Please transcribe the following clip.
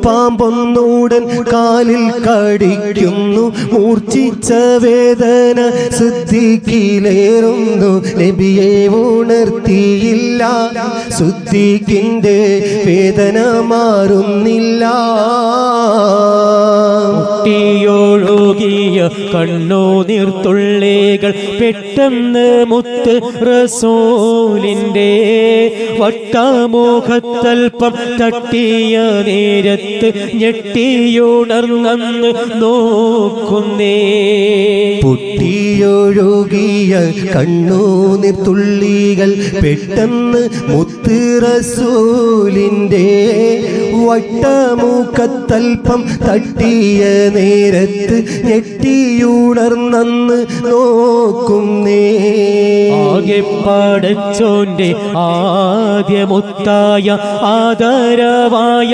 പാമ്പൊന്നൂടൻ കാലിൽ കടിക്കുന്നു. മൂർച്ഛിച്ച വേദന സിദ്ദീഖിലേറുന്നു. നബിയെ ഉണർത്തിയില്ല, സിദ്ദീഖിന്റെ വേദന മാറുന്നില്ല. ഒഴുകിയ കണ്ണുനീർത്തുള്ളികൾ പെട്ടെന്ന് മുത്ത് റസൂലിന്റെ വട്ടമുഖത്തൽപ്പം തട്ടിയ നേരത്ത് ഞെട്ടിയുണർന്നു നോക്കുന്നേ. പൊട്ടിയൊഴുകിയ കണ്ണുനീർത്തുള്ളികൾ പെട്ടെന്ന് മുത്ത് റസൂലിന്റെ വട്ടമുഖത്തൽപ്പം തട്ടിയ നേരത്ത് ഞെട്ടിയുണർന്നു നോക്കുന്നേ. ആകെ പടച്ചോന്റെ ആദ്യ മുത്തായ ആദരവായ